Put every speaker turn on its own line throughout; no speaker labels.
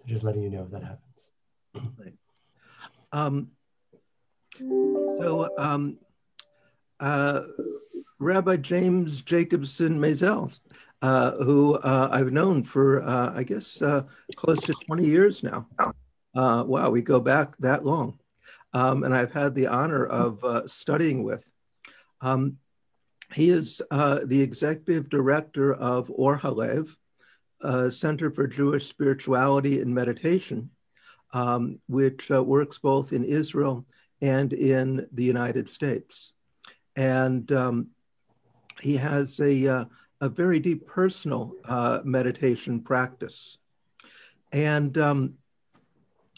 So just letting you know if that happens.
Right. Rabbi James Jacobson Maisel, who I've known for, I guess, close to 20 years now. Wow, we go back that long. And I've had the honor of studying with. He is the executive director of Or Halev, Center for Jewish Spirituality and Meditation, which works both in Israel and in the United States. And he has a very deep personal meditation practice. And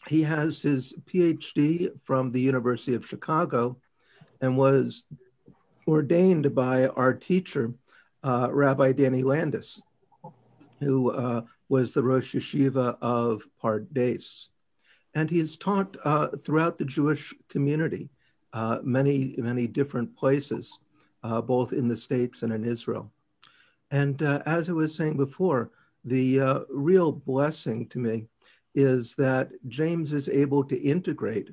he has his PhD from the University of Chicago and was ordained by our teacher, Rabbi Danny Landis, who was the Rosh Yeshiva of Pardes. And he's taught throughout the Jewish community, many, many different places, both in the States and in Israel. And as I was saying before, the real blessing to me is that James is able to integrate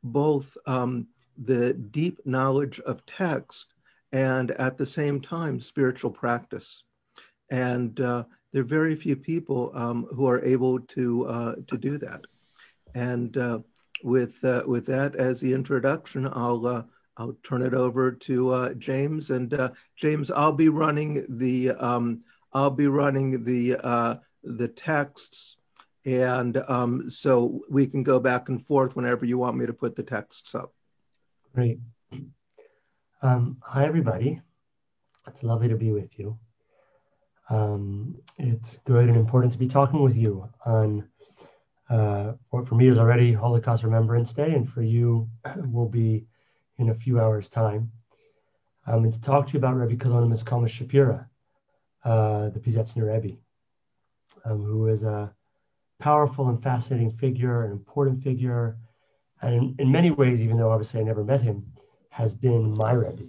both the deep knowledge of text and at the same time spiritual practice. And there are very few people who are able to do that. And with that as the introduction, I'll turn it over to James. And James, I'll be running the texts, and so we can go back and forth whenever you want me to put the texts up.
Great. Hi, everybody. It's lovely to be with you. It's good and important to be talking with you on what for me is already Holocaust Remembrance Day, and for you will be in a few hours' time. And to talk to you about Rebbe Kalonymus Kalma Shapira, the Pizetzner Rebbe, who is a powerful and fascinating figure, an important figure, and in many ways, even though obviously I never met him, has been my Rebbe,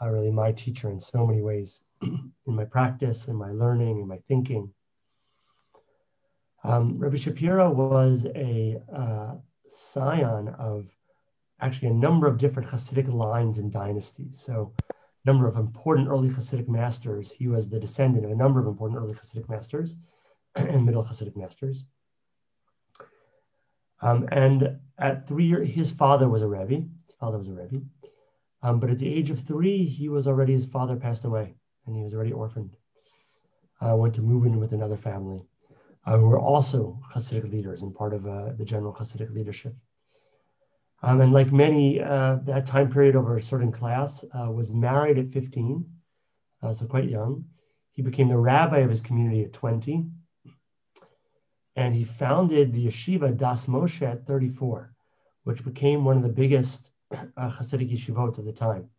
really my teacher in so many ways, in my practice, in my learning, in my thinking. Rebbe Shapira was a scion of actually a number of different Hasidic lines and dynasties. So a number of important early Hasidic masters. He was the descendant of a number of important early Hasidic masters and middle Hasidic masters. And at 3 years, his father was a Rebbe. But at the age of 3, his father passed away, and he was already orphaned. Went to move in with another family who were also Hasidic leaders and part of the general Hasidic leadership. And like many, that time period over a certain class, was married at 15, so quite young. He became the rabbi of his community at 20. And he founded the yeshiva Das Moshe at 34, which became one of the biggest Hasidic yeshivot of the time.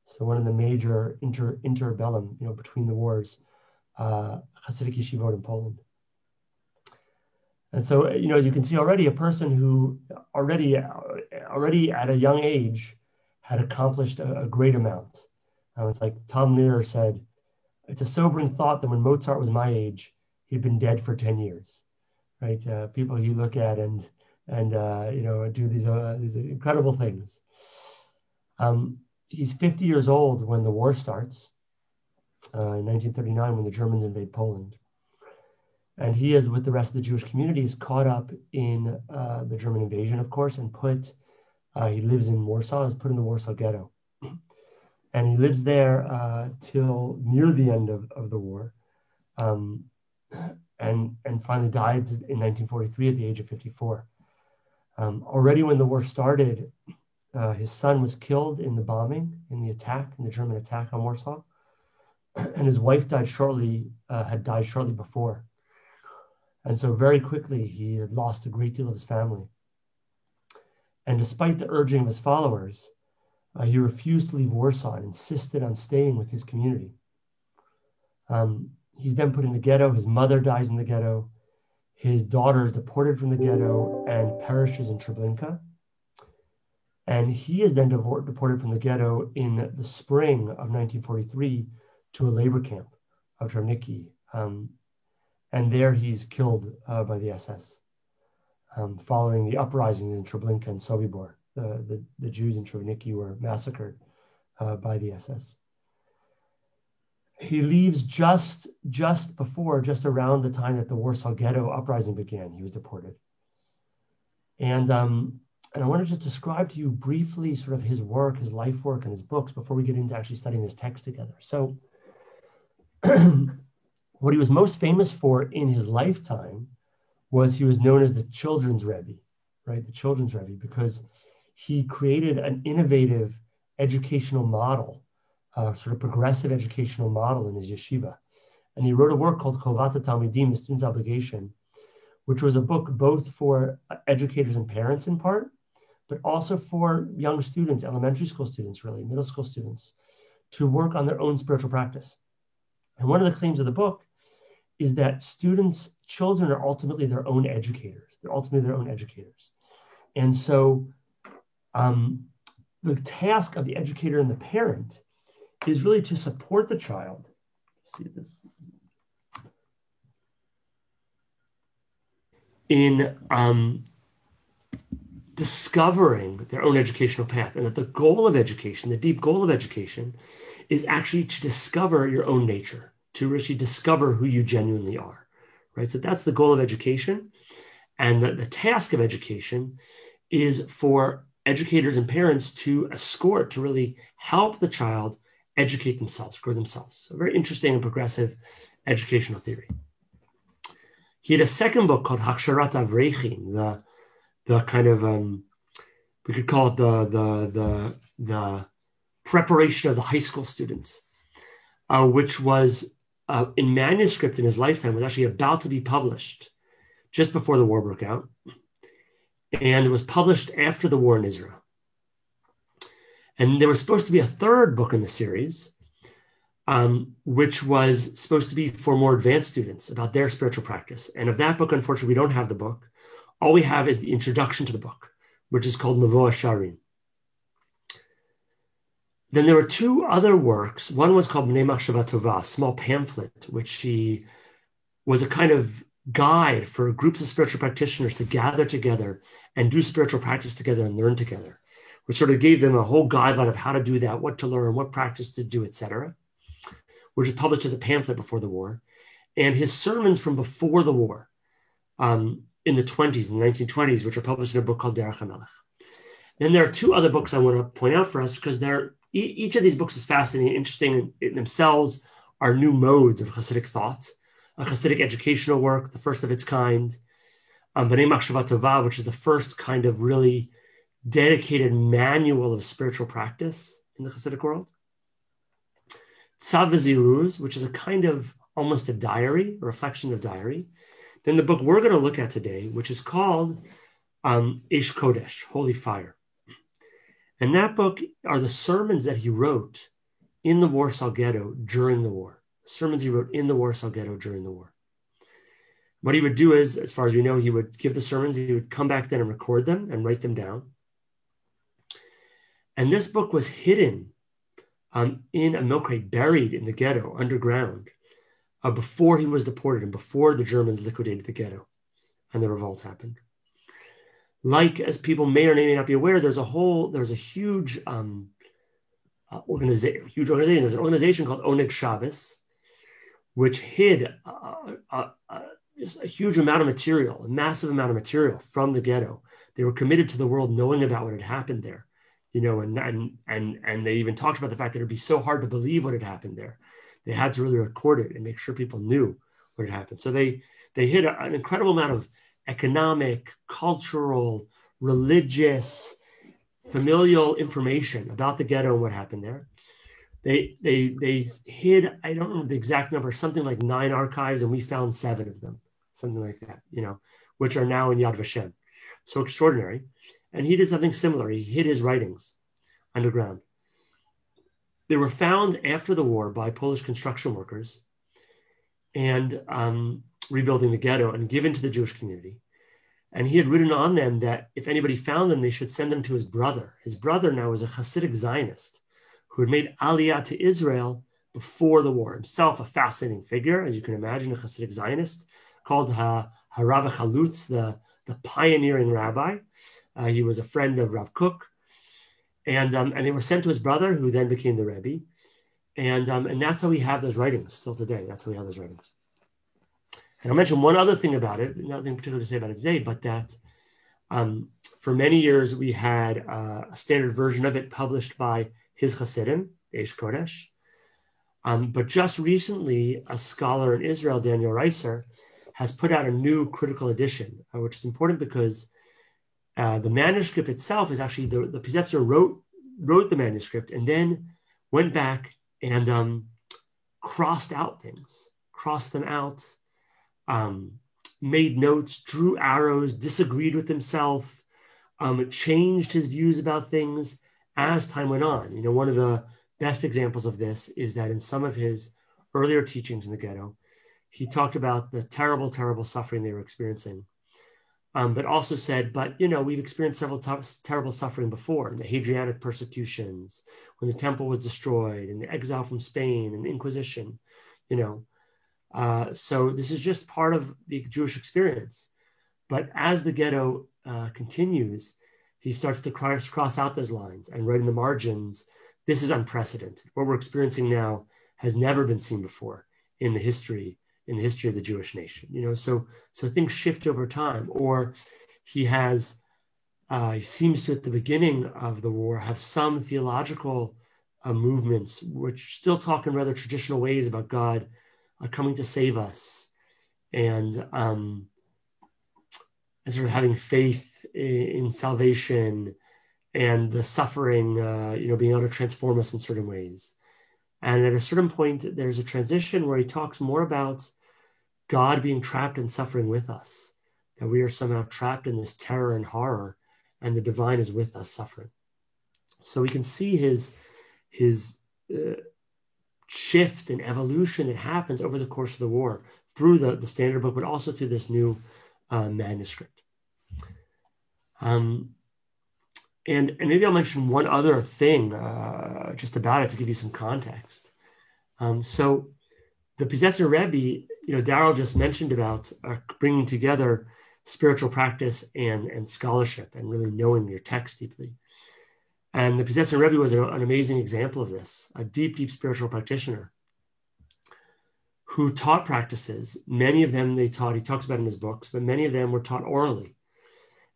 So one of the major interbellum, between the wars, Hasidic yeshivot in Poland. And so, as you can see already, a person who already at a young age had accomplished a great amount. It's like Tom Lehrer said, it's a sobering thought that when Mozart was my age, he'd been dead for 10 years. Right, people you look at and do these incredible things. He's 50 years old when the war starts, in 1939, when the Germans invade Poland, and he is, with the rest of the Jewish community, is caught up in the German invasion, of course, and he lives in Warsaw, is put in the Warsaw Ghetto, and he lives there till near the end of the war. And finally died in 1943 at the age of 54. Already when the war started, his son was killed in the bombing, in the German attack on Warsaw, and his wife had died shortly before. And so very quickly he had lost a great deal of his family. And despite the urging of his followers, he refused to leave Warsaw and insisted on staying with his community. He's then put in the ghetto. His mother dies in the ghetto. His daughter is deported from the ghetto and perishes in Treblinka. And he is then deported from the ghetto in the spring of 1943 to a labor camp of Travniki. And And there he's killed by the SS following the uprisings in Treblinka and Sobibor. The Jews in Treblinka were massacred by the SS. He leaves just around the time that the Warsaw Ghetto uprising began. He was deported. And I want to just describe to you briefly sort of his work, his life work, and his books before we get into actually studying this text together. So what he was most famous for in his lifetime was he was known as the Children's Rebbe, right? The Children's Rebbe, because he created an innovative educational model, sort of progressive educational model in his yeshiva. And he wrote a work called Chovat HaTalmidim, the Student's Obligation, which was a book both for educators and parents in part, but also for young students, elementary school students, really, middle school students, to work on their own spiritual practice. And one of the claims of the book is that children are ultimately their own educators. They're ultimately their own educators. And so the task of the educator and the parent is really to support the child. See this? In discovering their own educational path, and that the goal of education, the deep goal of education, is actually to discover your own nature, to really discover who you genuinely are, right? So that's the goal of education. And the task of education is for educators and parents to escort, to really help the child educate themselves, grow themselves. So very interesting and progressive educational theory. He had a second book called Haksharat Avrechim, the kind of, we could call it the preparation of the high school students, which was in manuscript in his lifetime, was actually about to be published just before the war broke out. And it was published after the war in Israel. And there was supposed to be a third book in the series, which was supposed to be for more advanced students about their spiritual practice. And of that book, unfortunately, we don't have the book. All we have is the introduction to the book, which is called Mavo Sharim. Then there were two other works. One was called Bnei Machshava Tova, a small pamphlet, which was a kind of guide for groups of spiritual practitioners to gather together and do spiritual practice together and learn together, which sort of gave them a whole guideline of how to do that, what to learn, what practice to do, etc., which was published as a pamphlet before the war. And his sermons from before the war, in the 20s, in the 1920s, which are published in a book called Derech HaMelech. Then there are two other books I want to point out for us, because each of these books is fascinating, interesting in themselves, are new modes of Hasidic thought, a Hasidic educational work, the first of its kind, Bnei Machshava Tova, which is the first kind of really dedicated manual of spiritual practice in the Hasidic world. Tzav V'Ziruz, which is a kind of almost a diary, a reflection of diary. Then the book we're going to look at today, which is called Eish Kodesh, Holy Fire. And that book are the sermons that he wrote in the Warsaw Ghetto during the war. Sermons he wrote in the Warsaw Ghetto during the war. What he would do is, as far as we know, he would give the sermons, he would come back then and record them and write them down. And this book was hidden in a milk crate, buried in the ghetto, underground, before he was deported and before the Germans liquidated the ghetto and the revolt happened. Like, as people may or may not be aware, there's a huge organization. There's an organization called Oneg Shabbos, which hid just a huge amount of material, a massive amount of material from the ghetto. They were committed to the world knowing about what had happened there, and they even talked about the fact that it'd be so hard to believe what had happened there. They had to really record it and make sure people knew what had happened. So they hid an incredible amount of economic, cultural, religious, familial information about the ghetto and what happened there. They hid, I don't remember the exact number, something like 9 archives, and we found 7 of them, something like that, which are now in Yad Vashem. So extraordinary. And he did something similar. He hid his writings underground. They were found after the war by Polish construction workers and rebuilding the ghetto and given to the Jewish community. And he had written on them that if anybody found them, they should send them to his brother. His brother now was a Hasidic Zionist who had made Aliyah to Israel before the war. Himself a fascinating figure, as you can imagine, a Hasidic Zionist, called Harav Chalutz, the pioneering rabbi. He was a friend of Rav Kook, and they were sent to his brother, who then became the Rebbe. And that's how we have those writings still today. That's how we have those writings. And I'll mention one other thing about it, nothing particular to say about it today, but that for many years we had a standard version of it published by his Hasidim, Eish Kodesh. But just recently, a scholar in Israel, Daniel Reiser, has put out a new critical edition, which is important because the manuscript itself is actually, the Piaseczner wrote the manuscript and then went back and crossed out things, crossed them out, made notes, drew arrows, disagreed with himself, changed his views about things as time went on. You know, one of the best examples of this is that in some of his earlier teachings in the ghetto, he talked about the terrible, terrible suffering they were experiencing, but also said, but, you know, we've experienced several terrible suffering before, the Hadrianic persecutions, when the temple was destroyed, and the exile from Spain, and the Inquisition, you know. So this is just part of the Jewish experience. But as the ghetto continues, he starts to cross out those lines and write in the margins, this is unprecedented. What we're experiencing now has never been seen before in the history of the Jewish nation. You know, so things shift over time. Or he seems to, at the beginning of the war, have some theological movements which still talk in rather traditional ways about God coming to save us, and sort of having faith in salvation and the suffering, being able to transform us in certain ways. And at a certain point, there's a transition where he talks more about God being trapped in suffering with us, that we are somehow trapped in this terror and horror, and the divine is with us suffering. So we can see his shift and evolution that happens over the course of the war through the standard book, but also through this new manuscript. And maybe I'll mention one other thing just about it to give you some context. So the Piaseczner Rebbe, Daryl just mentioned about bringing together spiritual practice and scholarship and really knowing your text deeply. And the Piaseczner Rebbe was an amazing example of this, a deep, deep spiritual practitioner who taught practices. Many of them he talks about in his books, but many of them were taught orally.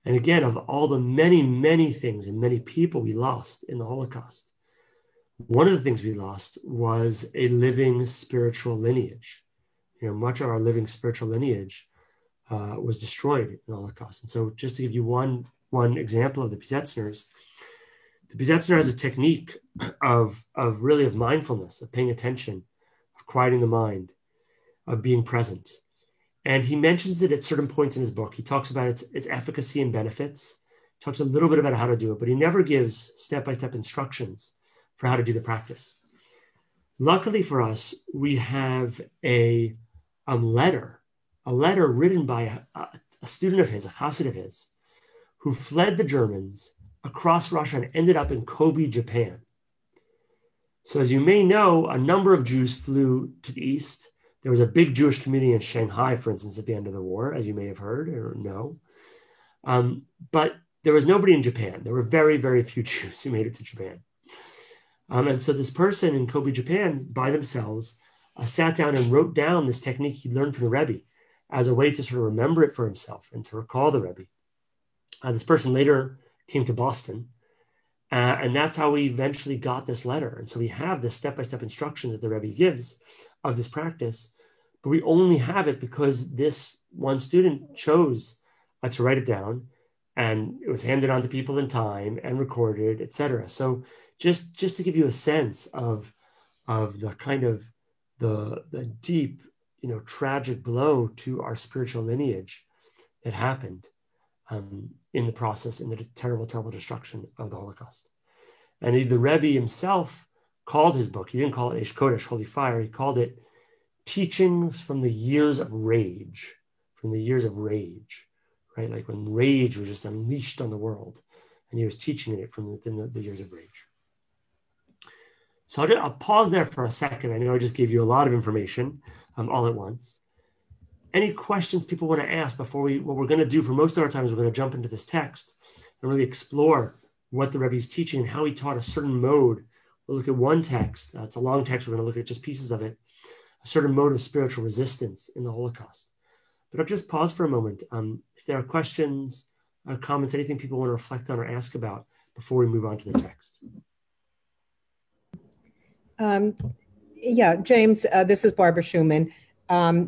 And again, of all the many, many things and many people we lost in the Holocaust, one of the things we lost was a living spiritual lineage. Much of our living spiritual lineage was destroyed in the Holocaust. And so just to give you one example of the Piasetzners, the Piaseczner has a technique of mindfulness, of paying attention, of quieting the mind, of being present. And he mentions it at certain points in his book. He talks about its efficacy and benefits, talks a little bit about how to do it, but he never gives step-by-step instructions for how to do the practice. Luckily for us, we have a letter written by a student of his, a chassid of his, who fled the Germans across Russia and ended up in Kobe, Japan. So as you may know, a number of Jews flew to the east. There was a big Jewish community in Shanghai, for instance, at the end of the war, as you may have heard or know. But there was nobody in Japan. There were very, very few Jews who made it to Japan. And so this person in Kobe, Japan, by themselves, sat down and wrote down this technique he learned from the Rebbe as a way to sort of remember it for himself and to recall the Rebbe. This person later came to Boston, and that's how we eventually got this letter. And so we have the step-by-step instructions that the Rebbe gives of this practice, but we only have it because this one student chose to write it down, and it was handed on to people in time and recorded, etc. So just to give you a sense of the kind of the deep, tragic blow to our spiritual lineage that happened in the process, in the terrible, terrible destruction of the Holocaust. And the Rebbe himself called his book, he didn't call it Eish Kodesh, Holy Fire, he called it Teachings from the Years of Rage, right? Like when rage was just unleashed on the world, and he was teaching it from within the years of rage. So I'll pause there for a second. I know I just gave you a lot of information all at once. any questions people want to ask before what we're going to do for most of our time is we're going to jump into this text and really explore what the Rebbe is teaching and how he taught a certain mode. We'll look at one text. It's a long text. We're going to look at just pieces of it, a certain mode of spiritual resistance in the Holocaust. But I'll just pause for a moment. If there are questions, comments, anything people want to reflect on or ask about before we move on to the text.
Yeah, James, this is Barbara Schumann.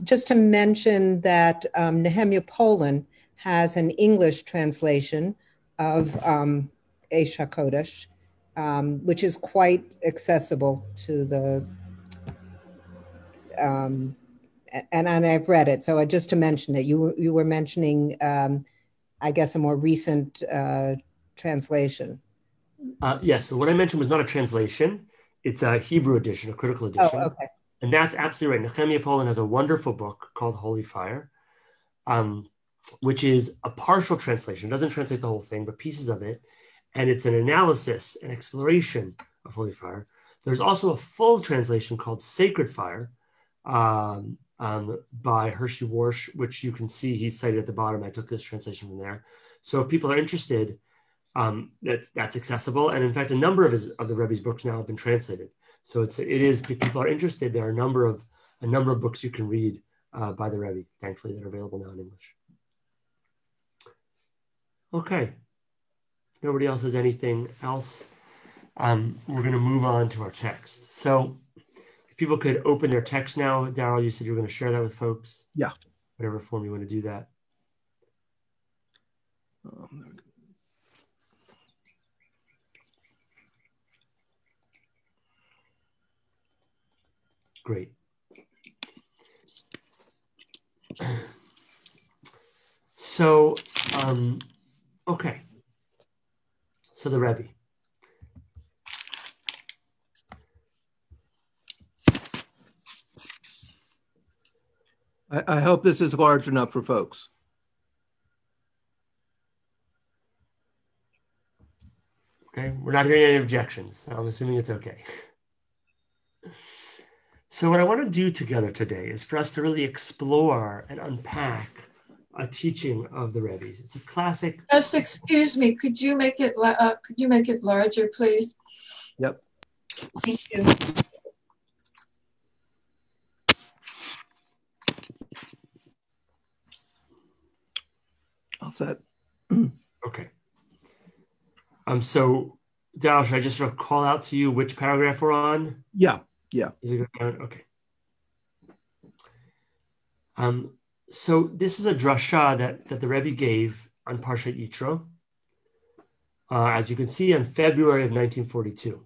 Just to mention that Nehemiah Poland has an English translation of Eish HaKodesh, which is quite accessible to the, and I've read it. So just to mention it, you were mentioning, I guess, a more recent translation.
Yes, so what I mentioned was not a translation. It's a Hebrew edition, a critical edition.
Oh, okay.
And that's absolutely right. Nehemiah Poland has a wonderful book called Holy Fire, which is a partial translation. It doesn't translate the whole thing, but pieces of it. And it's an analysis and exploration of Holy Fire. There's also a full translation called Sacred Fire by Hershey Warsh, which you can see he's cited at the bottom. I took this translation from there. So if people are interested, that's accessible. And in fact, a number of the Rebbe's books now have been translated. So it is, if people are interested, there are a number of books you can read by the Rebbe, thankfully, that are available now in English. Okay. If nobody else has anything else, we're going to move on to our text. So if people could open their text now. Daryl, you said you were going to share that with folks.
Yeah.
Whatever form you want to do that. Great. So, okay. So the Rebbe.
I hope this is large enough for folks.
Okay, we're not hearing any objections. I'm assuming it's okay. So what I want to do together today is for us to really explore and unpack a teaching of the Rebbe's. It's a classic.
Yes, excuse me. Could you make it larger, please?
Yep.
Thank you.
All set.
Okay. So, Daryl, should I just sort of call out to you which paragraph we're on?
Yeah. Yeah.
Is it good? Okay. So this is a drasha that the Rebbe gave on Parshat Yitro, as you can see, in February of 1942.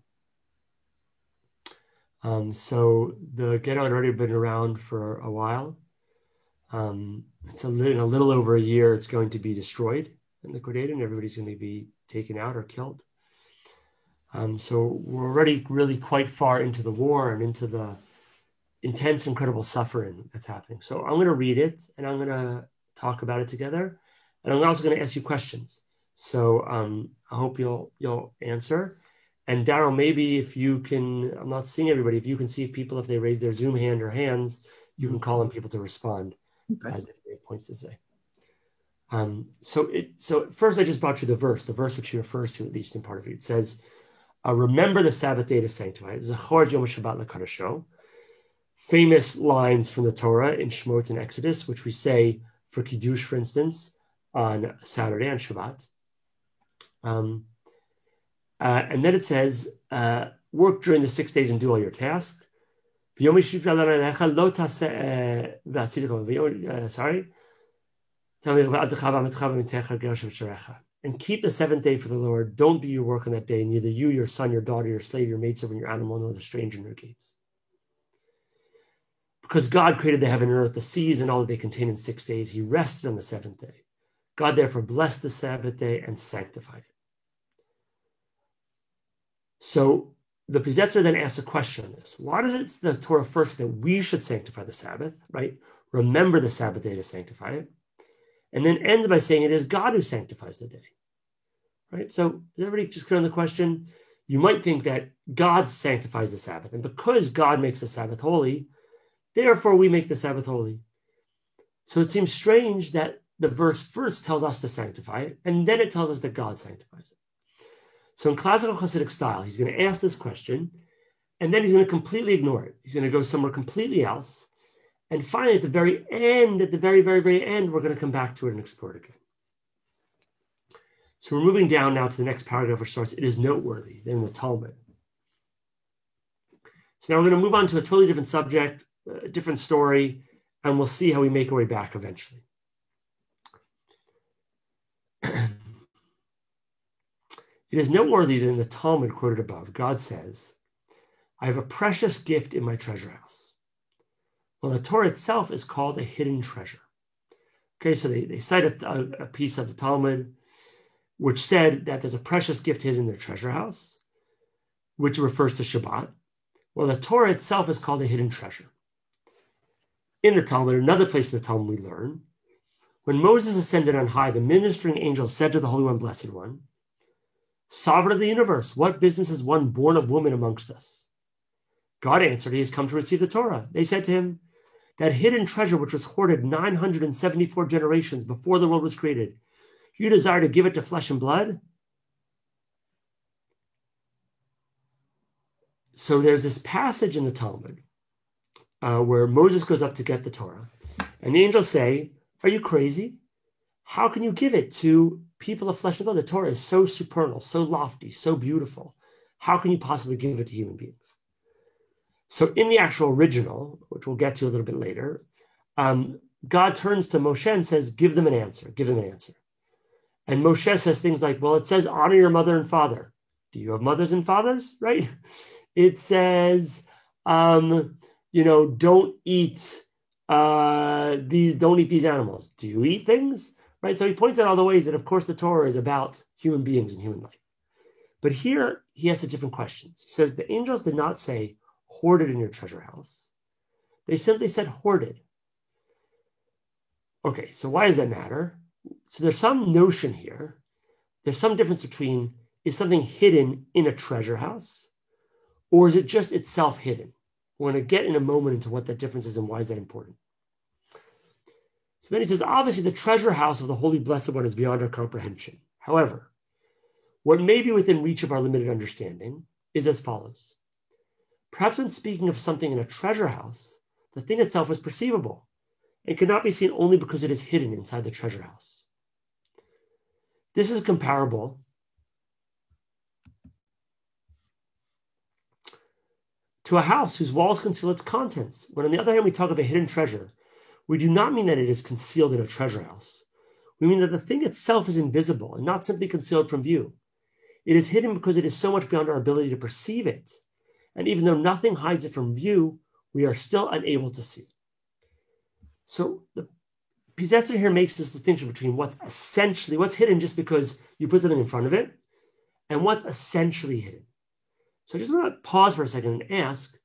So the ghetto had already been around for a while. It's in a little over a year, it's going to be destroyed and liquidated, and everybody's going to be taken out or killed. So we're already really quite far into the war and into the intense, incredible suffering that's happening. So I'm going to read it and I'm going to talk about it together. And I'm also going to ask you questions. So I hope you'll answer. And Daryl, maybe if you can, I'm not seeing everybody, if you can see if people, if they raise their Zoom hand or hands, you can call on people to respond as if they have points to say. So first I just brought you the verse which he refers to, at least in part of it. It says, remember the Sabbath day to sanctify it. Zachor Yom Shabbat LeKadosho. Famous lines from the Torah in Shemot and Exodus, which we say for Kiddush, for instance, on Saturday, on Shabbat. And then it says, work during the 6 days and do all your tasks. And keep the seventh day for the Lord. Don't do your work on that day, neither you, your son, your daughter, your slave, your maidservant, your animal, nor the stranger in your gates. Because God created the heaven and earth, the seas, and all that they contain in 6 days, he rested on the seventh day. God therefore blessed the Sabbath day and sanctified it. So the Pizetzer then asks a question on this. Why does it the Torah first that we should sanctify the Sabbath, right? Remember the Sabbath day to sanctify it. And then ends by saying it is God who sanctifies the day, right? So is everybody just clear on the question? You might think that God sanctifies the Sabbath. And because God makes the Sabbath holy, therefore we make the Sabbath holy. So it seems strange that the verse first tells us to sanctify it, and then it tells us that God sanctifies it. So in classical Hasidic style, he's going to ask this question, and then he's going to completely ignore it. He's going to go somewhere completely else. And finally, at the very end, at the very, very, very end, we're going to come back to it and explore it again. So we're moving down now to the next paragraph, which starts, it is noteworthy, in the Talmud. So now we're going to move on to a totally different subject, a different story, and we'll see how we make our way back eventually. It is noteworthy that in the Talmud quoted above, God says, I have a precious gift in my treasure house. Well, the Torah itself is called a hidden treasure. Okay, so they cite a piece of the Talmud which said that there's a precious gift hidden in their treasure house, which refers to Shabbat. Well, the Torah itself is called a hidden treasure. In the Talmud, another place in the Talmud we learn, when Moses ascended on high, the ministering angel said to the Holy One, Blessed One, Sovereign of the universe, what business is one born of woman amongst us? God answered, he has come to receive the Torah. They said to him, that hidden treasure which was hoarded 974 generations before the world was created, you desire to give it to flesh and blood? So there's this passage in the Talmud where Moses goes up to get the Torah, and the angels say, are you crazy? How can you give it to people of flesh and blood? The Torah is so supernal, so lofty, so beautiful. How can you possibly give it to human beings? So in the actual original, which we'll get to a little bit later, God turns to Moshe and says, give them an answer, give them an answer. And Moshe says things like, well, it says, honor your mother and father. Do you have mothers and fathers, right? It says, don't eat these animals. Do you eat things? Right? So he points out all the ways that, of course, the Torah is about human beings and human life. But here he asks a different question. He says, the angels did not say, hoarded in your treasure house. They simply said hoarded. Okay, so why does that matter? So there's some notion here. There's some difference between, is something hidden in a treasure house, or is it just itself hidden? We're going to get in a moment into what that difference is and why is that important. So then he says, obviously the treasure house of the Holy Blessed One is beyond our comprehension. However, what may be within reach of our limited understanding is as follows. Perhaps when speaking of something in a treasure house, the thing itself is perceivable and cannot be seen only because it is hidden inside the treasure house. This is comparable to a house whose walls conceal its contents. When on the other hand, we talk of a hidden treasure, we do not mean that it is concealed in a treasure house. We mean that the thing itself is invisible and not simply concealed from view. It is hidden because it is so much beyond our ability to perceive it. And even though nothing hides it from view, we are still unable to see. So the Piaseczner here makes this distinction between what's hidden just because you put something in front of it, and what's essentially hidden. So I just want to pause for a second and ask,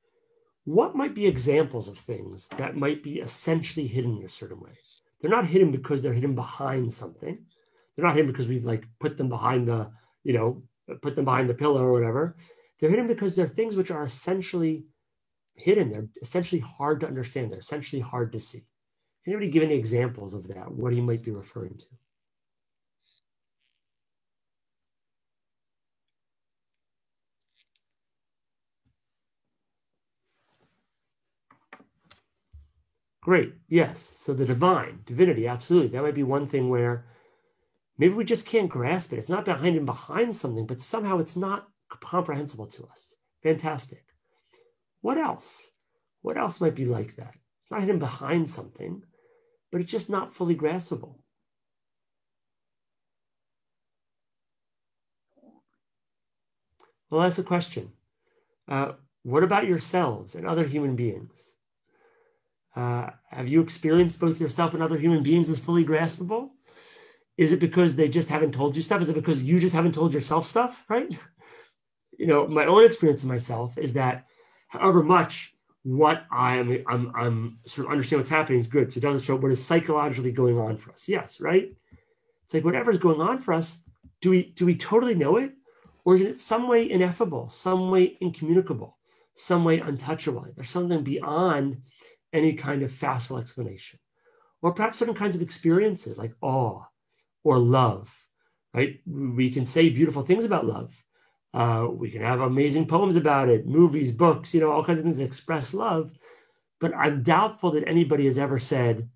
what might be examples of things that might be essentially hidden in a certain way? They're not hidden because they're hidden behind something. They're not hidden because we've put them behind the pillow or whatever. They're hidden because they're things which are essentially hidden. They're essentially hard to understand. They're essentially hard to see. Can anybody give any examples of that, what he might be referring to? Great, yes. So the divinity, absolutely. That might be one thing where maybe we just can't grasp it. It's not behind something, but somehow it's not comprehensible to us. Fantastic. What else? What else might be like that? It's not hidden behind something, but it's just not fully graspable. Well, that's a question. What about yourselves and other human beings? Have you experienced both yourself and other human beings as fully graspable? Is it because they just haven't told you stuff? Is it because you just haven't told yourself stuff, right? My own experience of myself is that however much what I'm sort of understand what's happening is good. So it doesn't show what is psychologically going on for us. Yes, right? It's like whatever's going on for us, do we totally know it? Or is it some way ineffable, some way incommunicable, some way untouchable? There's something beyond any kind of facile explanation. or perhaps certain kinds of experiences like awe or love, right? We can say beautiful things about love. We can have amazing poems about it, movies, books, all kinds of things that express love. But I'm doubtful that anybody has ever said,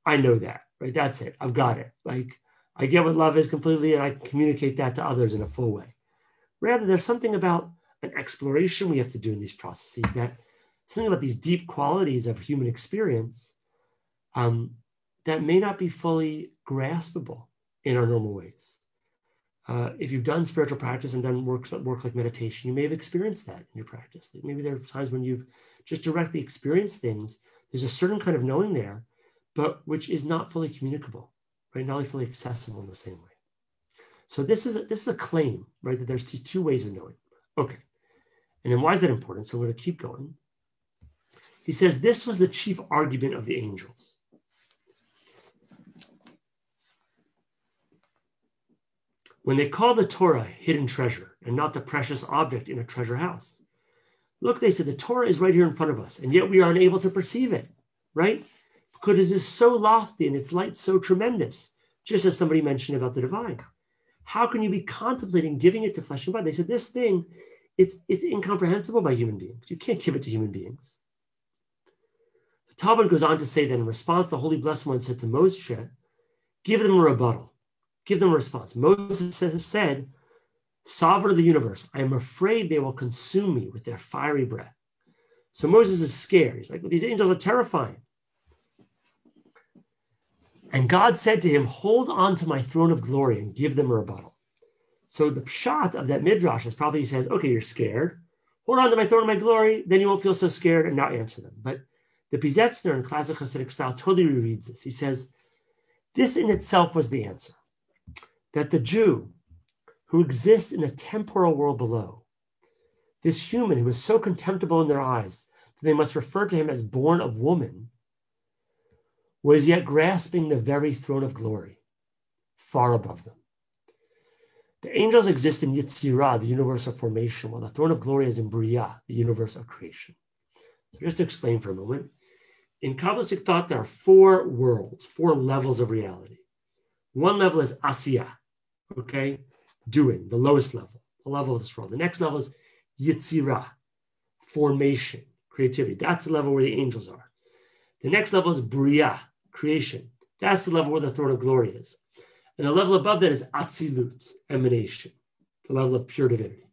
I know that, right? That's it. I've got it. Like, I get what love is completely, and I communicate that to others in a full way. Rather, there's something about an exploration we have to do in these processes, that something about these deep qualities of human experience that may not be fully graspable in our normal ways. If you've done spiritual practice and done work like meditation, you may have experienced that in your practice. Maybe there are times when you've just directly experienced things. There's a certain kind of knowing there, but which is not fully communicable, right? Not fully accessible in the same way. So this is a claim, right? That there's two ways of knowing. Okay. And then why is that important? So we're going to keep going. He says, this was the chief argument of the angels. When they call the Torah hidden treasure and not the precious object in a treasure house. Look, they said, the Torah is right here in front of us, and yet we are unable to perceive it, right? Because it is so lofty and its light so tremendous, just as somebody mentioned about the divine. How can you be contemplating giving it to flesh and blood? They said, this thing, it's incomprehensible by human beings. You can't give it to human beings. The Talmud goes on to say that in response, the Holy Blessed One said to Moshe, give them a rebuttal. Give them a response. Moses said, Sovereign of the universe, I am afraid they will consume me with their fiery breath. So Moses is scared. He's like, well, these angels are terrifying. And God said to him, hold on to my throne of glory and give them a rebuttal. So the pshat of that midrash is probably, he says, okay, you're scared. Hold on to my throne of my glory, then you won't feel so scared, and now answer them. But the Pizetzner in classic Hasidic style totally rereads this. He says, this in itself was the answer. That the Jew who exists in a temporal world below, this human who is so contemptible in their eyes that they must refer to him as born of woman, was yet grasping the very throne of glory, far above them. The angels exist in Yetzirah, the universe of formation, while the throne of glory is in Bria, the universe of creation. So just to explain for a moment, in Kabbalistic thought, there are 4 worlds, 4 levels of reality. One level is Asiyah, okay? Doing, the lowest level, the level of this world. The next level is Yetzirah, formation, creativity. That's the level where the angels are. The next level is Bria, creation. That's the level where the throne of glory is. And the level above that is Atzilut, emanation, the level of pure divinity.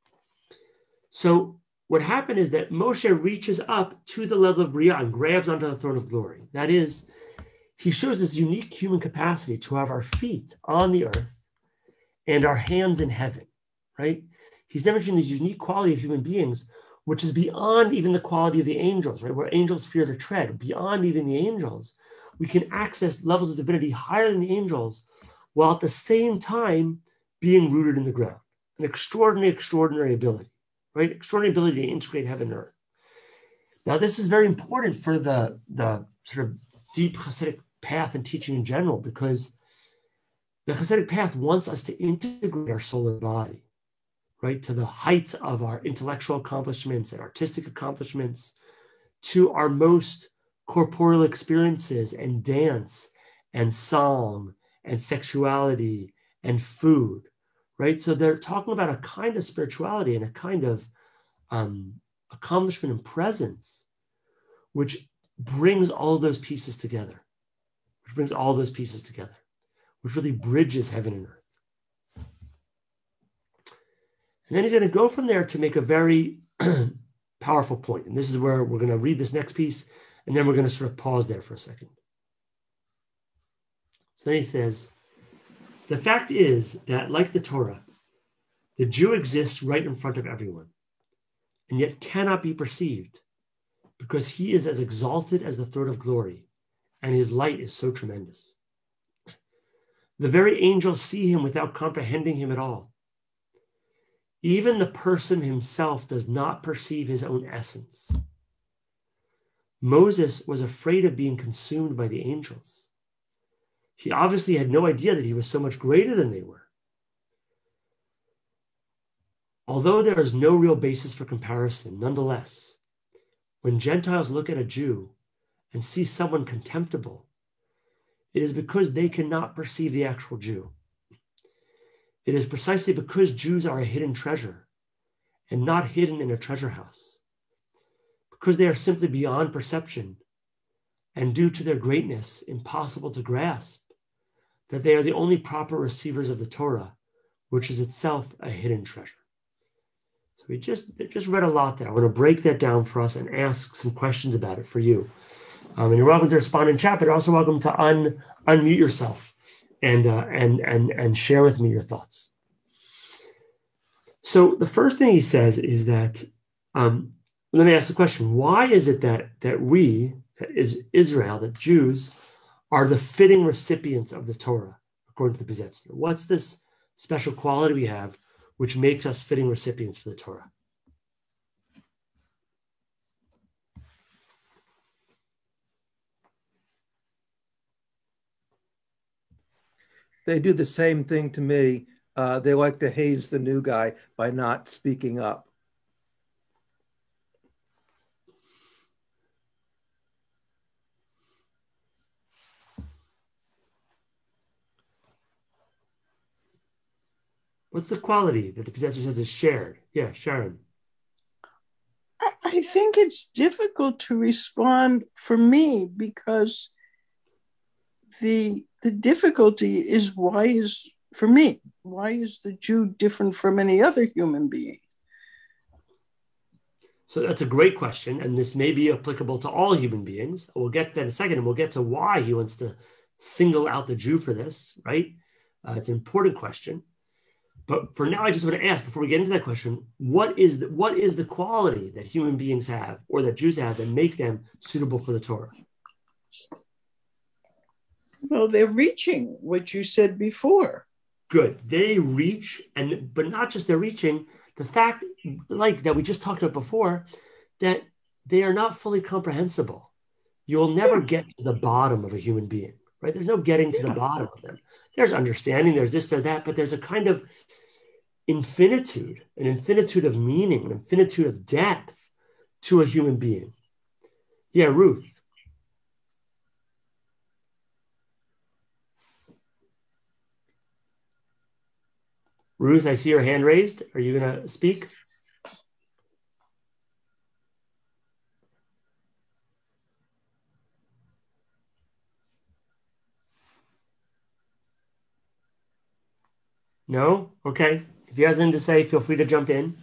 So what happened is that Moshe reaches up to the level of Bria and grabs onto the throne of glory. That is, he shows this unique human capacity to have our feet on the earth and our hands in heaven, right? He's demonstrating this unique quality of human beings, which is beyond even the quality of the angels, right? Where angels fear to tread, beyond even the angels. We can access levels of divinity higher than the angels, while at the same time being rooted in the ground. An extraordinary ability, right? Extraordinary ability to integrate heaven and earth. Now, this is very important for the sort of deep Hasidic path and teaching in general, because the Hasidic path wants us to integrate our soul and body, right, to the heights of our intellectual accomplishments and artistic accomplishments, to our most corporeal experiences and dance and song and sexuality and food, right? So they're talking about a kind of spirituality and a kind of accomplishment and presence, which brings all those pieces together, which really bridges heaven and earth. And then he's going to go from there to make a very powerful point. And this is where we're going to read this next piece, and then we're going to sort of pause there for a second. So then he says, the fact is that, like the Torah, the Jew exists right in front of everyone, and yet cannot be perceived, because he is as exalted as the throne of glory, and his light is so tremendous. The very angels see him without comprehending him at all. Even the person himself does not perceive his own essence. Moses was afraid of being consumed by the angels. He obviously had no idea that he was so much greater than they were. Although there is no real basis for comparison, nonetheless, when Gentiles look at a Jew and see someone contemptible, it is because they cannot perceive the actual Jew. It is precisely because Jews are a hidden treasure and not hidden in a treasure house, because they are simply beyond perception and due to their greatness impossible to grasp, that they are the only proper receivers of the Torah, which is itself a hidden treasure. So we just read a lot there. I want to break that down for us and ask some questions about it for you. And you're welcome to respond in chat, but you're also welcome to unmute yourself and share with me your thoughts. So the first thing he says is that, let me ask the question, why is it that we, that is Israel, that Jews, are the fitting recipients of the Torah, according to the Piasetzner? What's this special quality we have which makes us fitting recipients for the Torah?
They do the same thing to me. They like to haze the new guy by not speaking up.
What's the quality that the Piasetzner says is shared? Yeah, Sharon.
I think it's difficult to respond for me because the difficulty is why is the Jew different from any other human being?
So that's a great question, and this may be applicable to all human beings. We'll get to that in a second, and we'll get to why he wants to single out the Jew for this, right? It's an important question. But for now, I just want to ask, before we get into that question, what is the quality that human beings have or that Jews have that make them suitable for the Torah?
Well, they're reaching what you said before.
Good. They reach, but not just they're reaching, the fact, like that we just talked about before, that they are not fully comprehensible. You'll never get to the bottom of a human being, right? There's no getting to the bottom of them. There's understanding, there's this or that, but there's a kind of infinitude, an infinitude of meaning, an infinitude of depth to a human being. Yeah, Ruth. Ruth, I see your hand raised. Are you going to speak? No? Okay. If you have anything to say, feel free to jump in.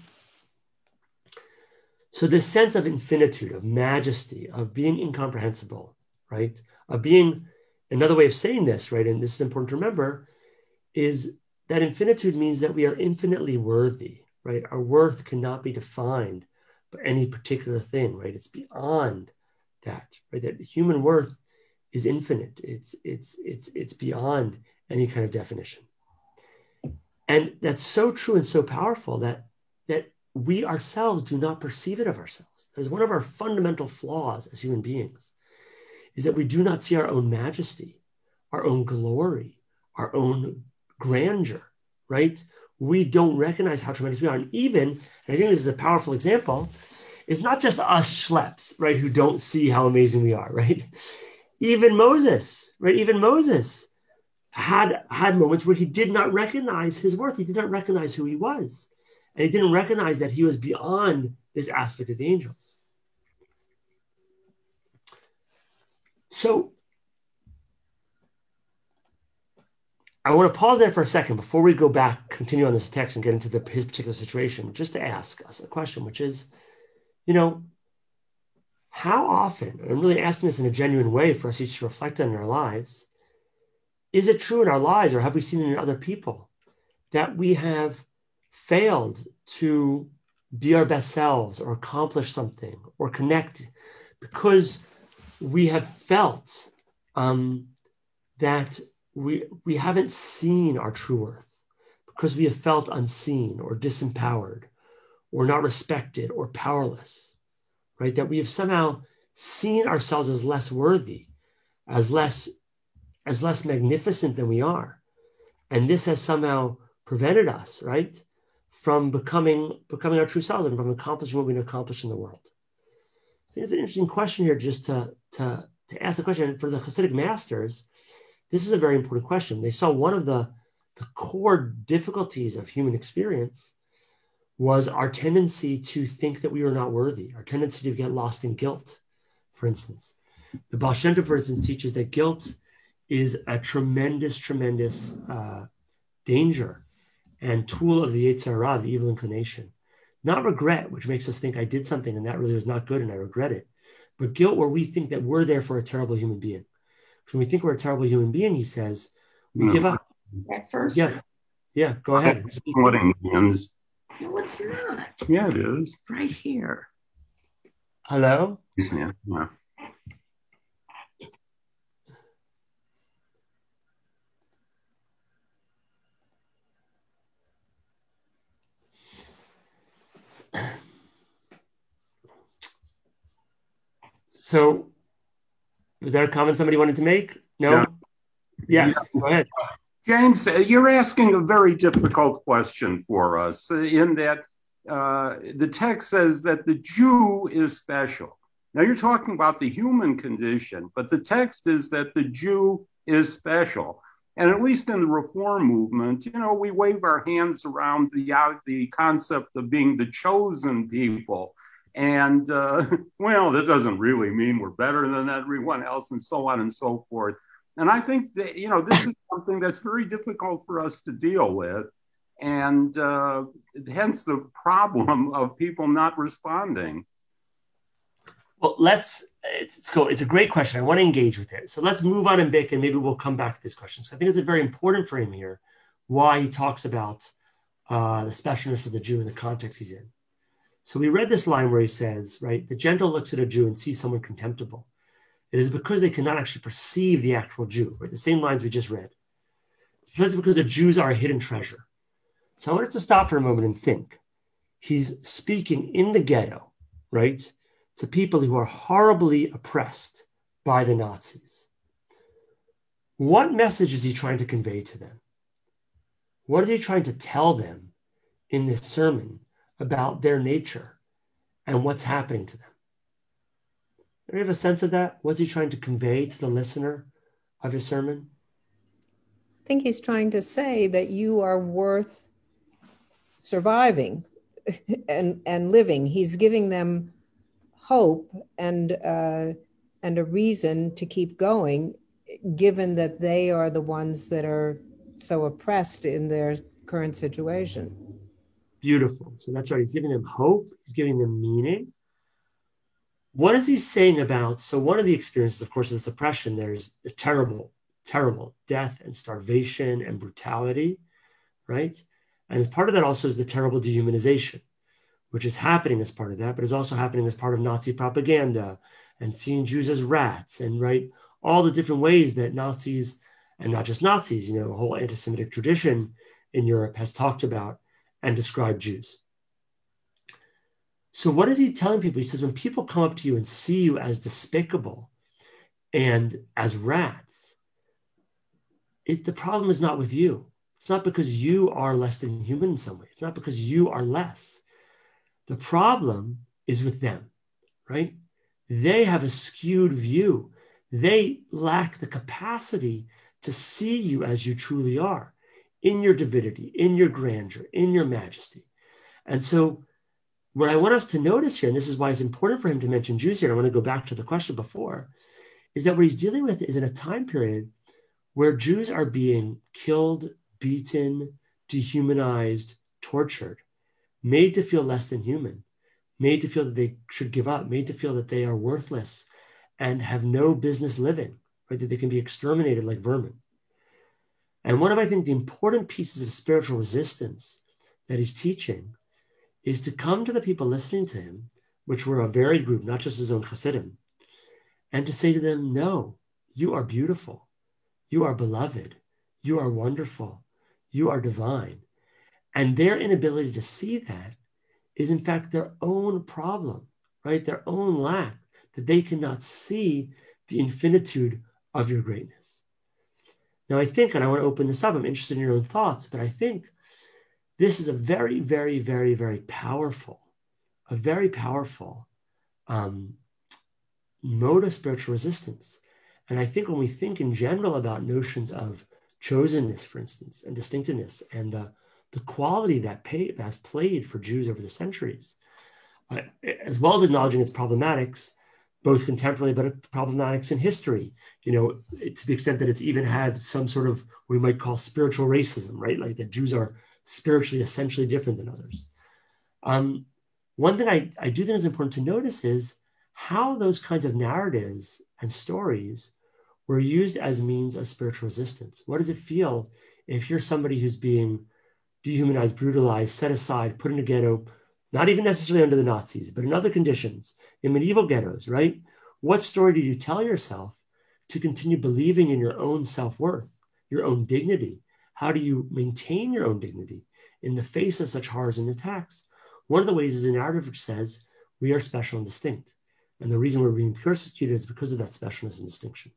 So this sense of infinitude, of majesty, of being incomprehensible, right? Of being, another way of saying this, right, and this is important to remember, is that infinitude means that we are infinitely worthy, right? Our worth cannot be defined by any particular thing, right? It's beyond that, right? That human worth is infinite. It's beyond any kind of definition. And that's so true and so powerful that we ourselves do not perceive it of ourselves. That is one of our fundamental flaws as human beings, is that we do not see our own majesty, our own glory, our own grandeur, right? We don't recognize how tremendous we are. And even, and I think this is a powerful example, it's not just us schleps, right, who don't see how amazing we are, right? Even Moses, right? Even Moses had moments where he did not recognize his worth. He did not recognize who he was. And he didn't recognize that he was beyond this aspect of the angels. So I want to pause there for a second before we go back, continue on this text and get into his particular situation, just to ask us a question, which is, how often, and I'm really asking this in a genuine way for us each to reflect on in our lives, is it true in our lives, or have we seen it in other people, that we have failed to be our best selves or accomplish something or connect because we have felt that we haven't seen our true worth, because we have felt unseen or disempowered or not respected or powerless, right? That we have somehow seen ourselves as less worthy, as less magnificent than we are. And this has somehow prevented us, right, from becoming our true selves and from accomplishing what we can accomplish in the world. I think it's an interesting question here just to ask the question for the Hasidic masters. this is a very important question. They saw one of the core difficulties of human experience was our tendency to think that we were not worthy, our tendency to get lost in guilt, for instance. The Baal Shem Tov, for instance, teaches that guilt is a tremendous danger and tool of the Yetzer Hara, the evil inclination. Not regret, which makes us think I did something and that really was not good and I regret it. But guilt, where we think that we're there for a terrible human being. When we think we're a terrible human being, he says, we give up.
At first.
Yeah, go ahead.
What it means.
No, it's not.
Yeah, it is.
Right here.
Hello?
Yeah.
So, was there a comment somebody wanted to make? No? Yes, go ahead.
James, you're asking a very difficult question for us in that the text says that the Jew is special. Now, you're talking about the human condition, but the text is that the Jew is special. And at least in the Reform movement, we wave our hands around the concept of being the chosen people. And, that doesn't really mean we're better than everyone else and so on and so forth. And I think that, this is something that's very difficult for us to deal with. And hence the problem of people not responding.
Well, it's cool. It's a great question. I want to engage with it. So let's move on and Bick, and maybe we'll come back to this question. So I think it's very important for him here, why he talks about the specialness of the Jew in the context he's in. So we read this line where he says, right, the Gentile looks at a Jew and sees someone contemptible. It is because they cannot actually perceive the actual Jew, right? The same lines we just read. It's because the Jews are a hidden treasure. So I want us to stop for a moment and think. He's speaking in the ghetto, right, to people who are horribly oppressed by the Nazis. What message is he trying to convey to them? What is he trying to tell them in this sermon about their nature and what's happening to them? Do you have a sense of that? What's he trying to convey to the listener of his sermon?
I think he's trying to say that you are worth surviving and living. He's giving them hope and a reason to keep going, given that they are the ones that are so oppressed in their current situation.
Beautiful. So that's right. He's giving them hope. He's giving them meaning. What is he saying about? So one of the experiences, of course, of this oppression, there's a terrible death and starvation and brutality, right? And as part of that also is the terrible dehumanization, which is happening as part of that, but is also happening as part of Nazi propaganda and seeing Jews as rats and, right, all the different ways that Nazis, and not just Nazis, a whole anti-Semitic tradition in Europe has talked about and described Jews. So what is he telling people? He says, when people come up to you and see you as despicable and as rats, the problem is not with you. It's not because you are less than human in some way. It's not because you are less. The problem is with them, right? They have a skewed view. They lack the capacity to see you as you truly are, in your divinity, in your grandeur, in your majesty. And so what I want us to notice here, and this is why it's important for him to mention Jews here, I want to go back to the question before, is that what he's dealing with is in a time period where Jews are being killed, beaten, dehumanized, tortured, made to feel less than human, made to feel that they should give up, made to feel that they are worthless and have no business living, right? That they can be exterminated like vermin. And one of, I think, the important pieces of spiritual resistance that he's teaching is to come to the people listening to him, which were a varied group, not just his own Hasidim, and to say to them, no, you are beautiful. You are beloved. You are wonderful. You are divine. And their inability to see that is, in fact, their own problem, right? Their own lack, that they cannot see the infinitude of your greatness. Now, I think, and I want to open this up, I'm interested in your own thoughts, but I think this is a very, very, very, very powerful, mode of spiritual resistance. And I think when we think in general about notions of chosenness, for instance, and distinctiveness, and the quality that's played for Jews over the centuries, as well as acknowledging its problematics, both contemporary, but problematics in history, to the extent that it's even had some sort of, we might call spiritual racism, right? Like that Jews are spiritually essentially different than others. One thing I do think is important to notice is how those kinds of narratives and stories were used as means of spiritual resistance. What does it feel if you're somebody who's being dehumanized, brutalized, set aside, put in a ghetto, not even necessarily under the Nazis, but in other conditions, in medieval ghettos, right? What story do you tell yourself to continue believing in your own self-worth, your own dignity? How do you maintain your own dignity in the face of such horrors and attacks? One of the ways is a narrative which says we are special and distinct. And the reason we're being persecuted is because of that specialness and distinction.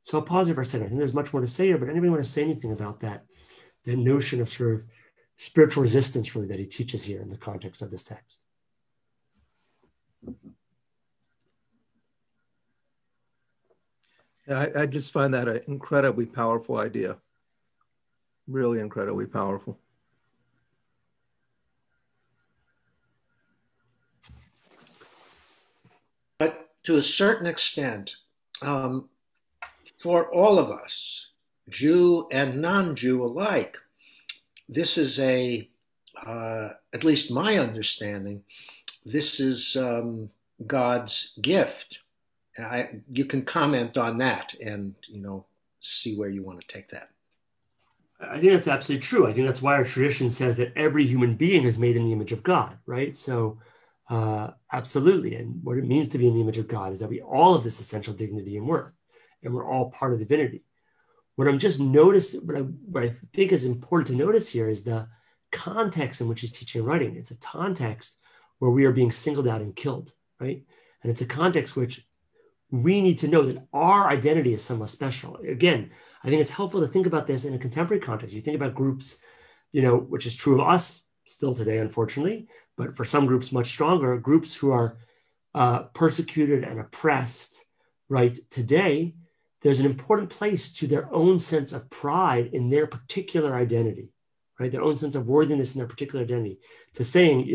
So I'll pause here for a second. I think there's much more to say here, but anybody want to say anything about that notion of sort of spiritual resistance really that he teaches here in the context of this text?
Yeah, I just find that an incredibly powerful idea. Really incredibly powerful.
But to a certain extent, for all of us, Jew and non-Jew alike, this is at least my understanding, this is God's gift. You can comment on that and, see where you want to take that.
I think that's absolutely true. I think that's why our tradition says that every human being is made in the image of God, right? So absolutely. And what it means to be in the image of God is that we all have this essential dignity and worth, and we're all part of divinity. What I think is important to notice here is the context in which he's teaching and writing. It's a context where we are being singled out and killed, right? And it's a context which we need to know that our identity is somewhat special. Again, I think it's helpful to think about this in a contemporary context. You think about groups, which is true of us still today, unfortunately, but for some groups much stronger, groups who are persecuted and oppressed, right, today. There's an important place to their own sense of pride in their particular identity, right? Their own sense of worthiness in their particular identity. To saying,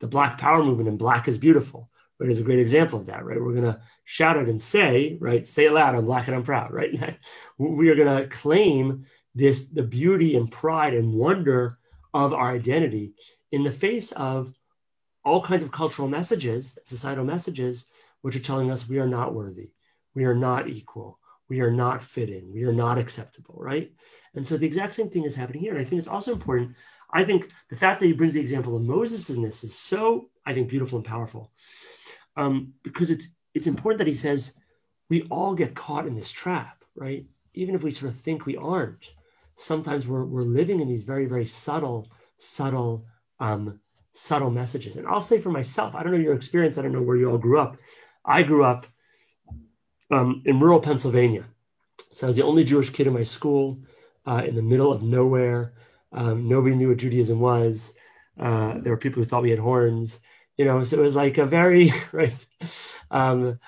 the Black Power movement and Black is beautiful, right, is a great example of that, right? We're going to shout it and say, right, say it loud, I'm Black and I'm proud, right? We are going to claim the beauty and pride and wonder of our identity in the face of all kinds of cultural messages, societal messages, which are telling us we are not worthy, we are not equal, we are not fitting, we are not acceptable, right? And so the exact same thing is happening here. And I think it's also important. I think the fact that he brings the example of Moses in this is so, I think, beautiful and powerful, because it's important that he says we all get caught in this trap, right? Even if we sort of think we aren't, sometimes we're living in these very, very subtle messages. And I'll say for myself, I don't know your experience. I don't know where you all grew up. I grew up in rural Pennsylvania. So I was the only Jewish kid in my school, in the middle of nowhere. Nobody knew what Judaism was. There were people who thought we had horns, so it was like a very, right, but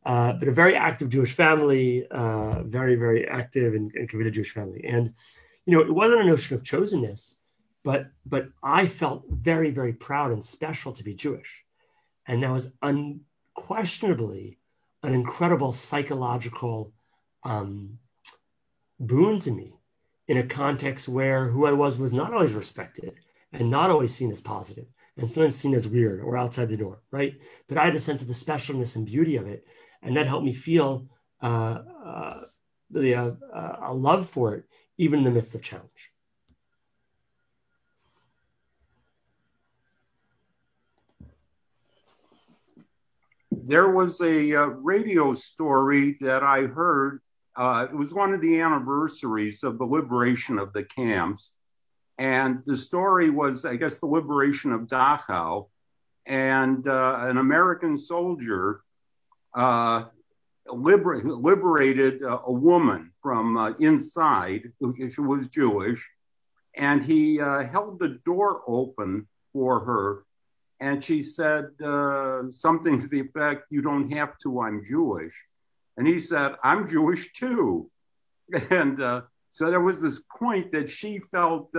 a very active Jewish family, very, very active and committed Jewish family. And, it wasn't a notion of chosenness, but I felt very, very proud and special to be Jewish. And that was unquestionably an incredible psychological boon to me in a context where who I was not always respected and not always seen as positive and sometimes seen as weird or outside the door, right? But I had a sense of the specialness and beauty of it. And that helped me feel a love for it, even in the midst of challenge.
There was a radio story that I heard. It was one of the anniversaries of the liberation of the camps. And the story was, I guess, the liberation of Dachau. And an American soldier liberated a woman from inside, who was Jewish. And he held the door open for her. And she said something to the effect, "You don't have to, I'm Jewish." And he said, I'm Jewish too. And so there was this point that she felt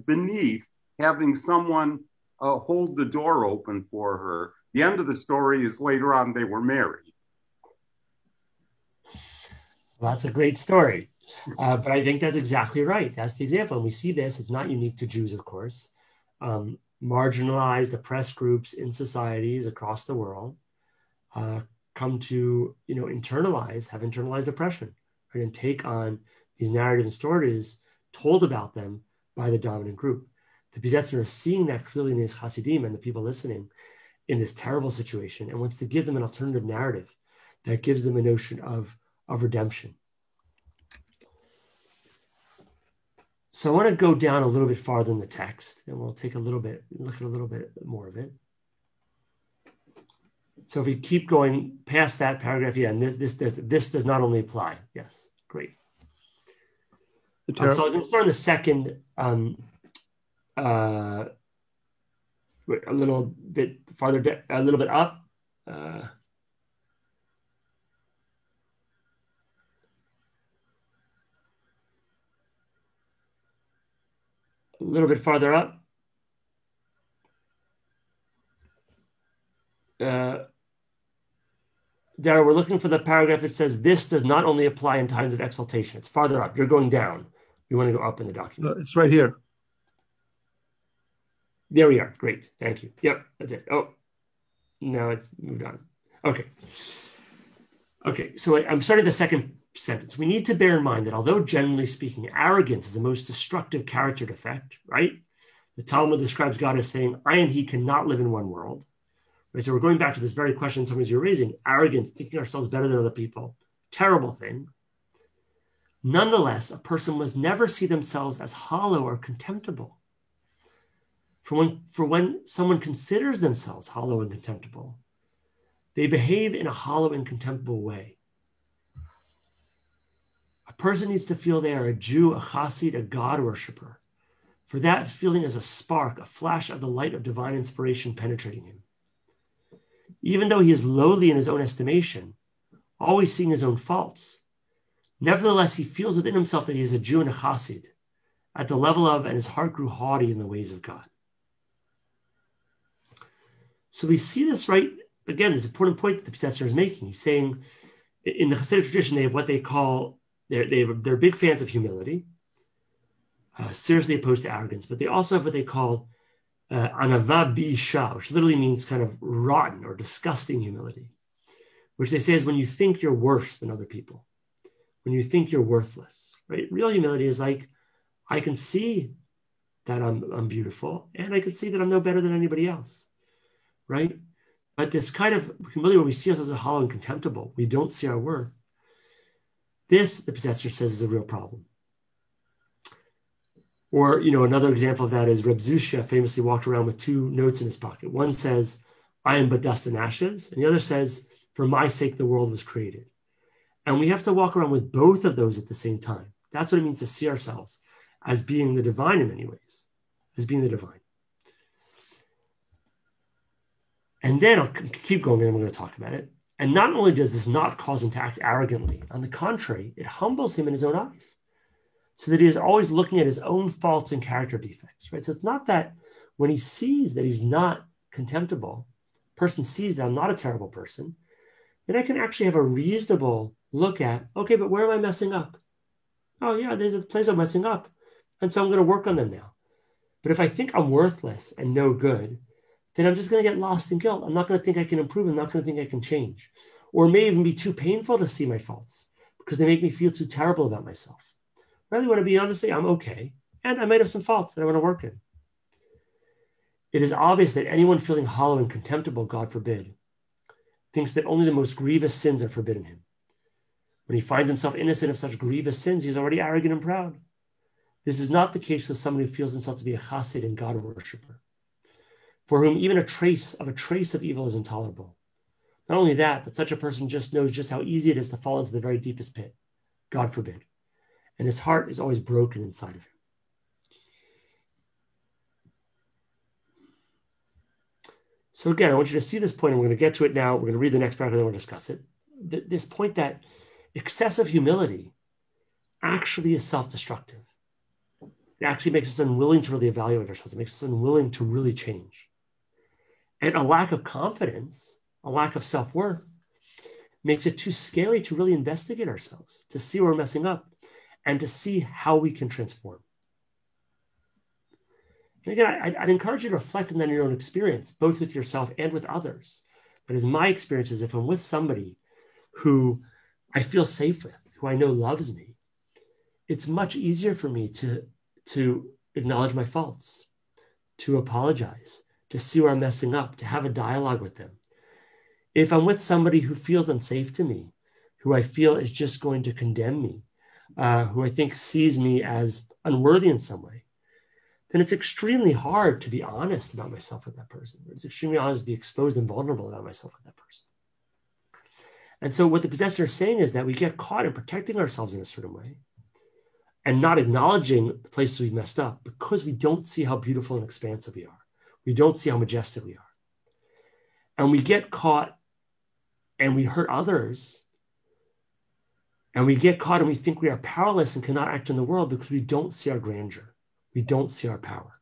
beneath having someone hold the door open for her. The end of the story is later on they were married.
Well, that's a great story. But I think that's exactly right. That's the example. And we see this, it's not unique to Jews, of course. Marginalized, oppressed groups in societies across the world come to, have internalized oppression, right, and take on these narrative and stories told about them by the dominant group. The Piaseczner is seeing that clearly in his Hasidim and the people listening in this terrible situation and wants to give them an alternative narrative that gives them a notion of redemption. So I want to go down a little bit farther in the text, and we'll look at a little bit more of it. So if we keep going past that paragraph, and this does not only apply. Yes, great. So I'm going to start in the second, a little bit farther, a little bit up. A little bit farther up. Dara, we're looking for the paragraph that says this does not only apply in times of exaltation. It's farther up. You're going down. You want to go up in the document.
It's right here.
There we are. Great. Thank you. Yep, that's it. Oh, now it's moved on. Okay. Okay, so I'm starting the second sentence. We need to bear in mind that although generally speaking, arrogance is the most destructive character defect, right? The Talmud describes God as saying, I and he cannot live in one world. Right? So we're going back to this very question some of you are raising, arrogance, thinking ourselves better than other people, terrible thing. Nonetheless, a person must never see themselves as hollow or contemptible. For when someone considers themselves hollow and contemptible, they behave in a hollow and contemptible way. A person needs to feel they are a Jew, a Chassid, a God worshiper. For that feeling is a spark, a flash of the light of divine inspiration penetrating him. Even though he is lowly in his own estimation, always seeing his own faults, nevertheless he feels within himself that he is a Jew and a Chassid, at the level of, and his heart grew haughty in the ways of God. So we see this right, again, this important point that the Piaseczner is making. He's saying, in the Hasidic tradition, they have what they call, they're big fans of humility, seriously opposed to arrogance, but they also have what they call anava bi'isha, which literally means kind of rotten or disgusting humility, which they say is when you think you're worse than other people, when you think you're worthless, right? Real humility is like, I can see that I'm beautiful, and I can see that I'm no better than anybody else, right? But this kind of humility where we see ourselves as hollow and contemptible, we don't see our worth. This, the Piaseczner says, is a real problem. Or, another example of that is Reb Zusha famously walked around with two notes in his pocket. One says, I am but dust and ashes. And the other says, for my sake, the world was created. And we have to walk around with both of those at the same time. That's what it means to see ourselves as being the divine in many ways, as being the divine. And then I'll keep going, and I'm going to talk about it. And not only does this not cause him to act arrogantly, on the contrary, it humbles him in his own eyes, so that he is always looking at his own faults and character defects, right? So it's not that when he sees that he's not contemptible, person sees that I'm not a terrible person, then I can actually have a reasonable look at, okay, but where am I messing up? Oh yeah, there's a place I'm messing up. And so I'm going to work on them now. But if I think I'm worthless and no good, then I'm just going to get lost in guilt. I'm not going to think I can improve. I'm not going to think I can change. Or it may even be too painful to see my faults because they make me feel too terrible about myself. I really want to be honest, I'm okay. And I might have some faults that I want to work in. It is obvious that anyone feeling hollow and contemptible, God forbid, thinks that only the most grievous sins are forbidden him. When he finds himself innocent of such grievous sins, he's already arrogant and proud. This is not the case with someone who feels himself to be a chassid and God worshiper, for whom even a trace of evil is intolerable. Not only that, but such a person just knows just how easy it is to fall into the very deepest pit. God forbid. And his heart is always broken inside of him. So again, I want you to see this point, and we're going to get to it now. We're going to read the next paragraph, and then we'll discuss it. This point that excessive humility actually is self-destructive. It actually makes us unwilling to really evaluate ourselves. It makes us unwilling to really change. And a lack of confidence, a lack of self-worth, makes it too scary to really investigate ourselves, to see where we're messing up, and to see how we can transform. And again, I'd encourage you to reflect on that in your own experience, both with yourself and with others. But as my experience is, if I'm with somebody who I feel safe with, who I know loves me, it's much easier for me to acknowledge my faults, to apologize, to see where I'm messing up, to have a dialogue with them. If I'm with somebody who feels unsafe to me, who I feel is just going to condemn me, who I think sees me as unworthy in some way, then it's extremely hard to be honest about myself with that person. It's extremely hard to be exposed and vulnerable about myself with that person. And so what the possessor is saying is that we get caught in protecting ourselves in a certain way and not acknowledging the places we've messed up because we don't see how beautiful and expansive we are. We don't see how majestic we are. And we get caught and we hurt others, and we get caught and we think we are powerless and cannot act in the world because we don't see our grandeur. We don't see our power.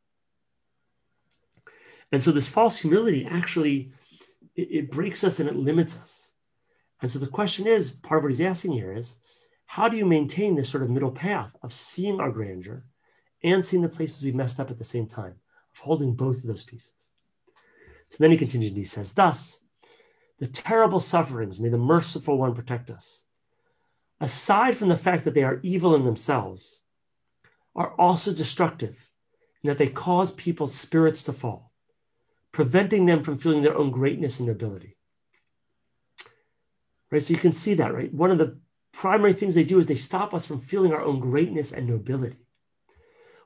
And so this false humility actually, it breaks us and it limits us. And so the question is, part of what he's asking here is, how do you maintain this sort of middle path of seeing our grandeur and seeing the places we messed up at the same time, of holding both of those pieces? So then he continues and he says, thus, the terrible sufferings, may the merciful one protect us, aside from the fact that they are evil in themselves, are also destructive in that they cause people's spirits to fall, preventing them from feeling their own greatness and nobility. Right, so you can see that, right? One of the primary things they do is they stop us from feeling our own greatness and nobility.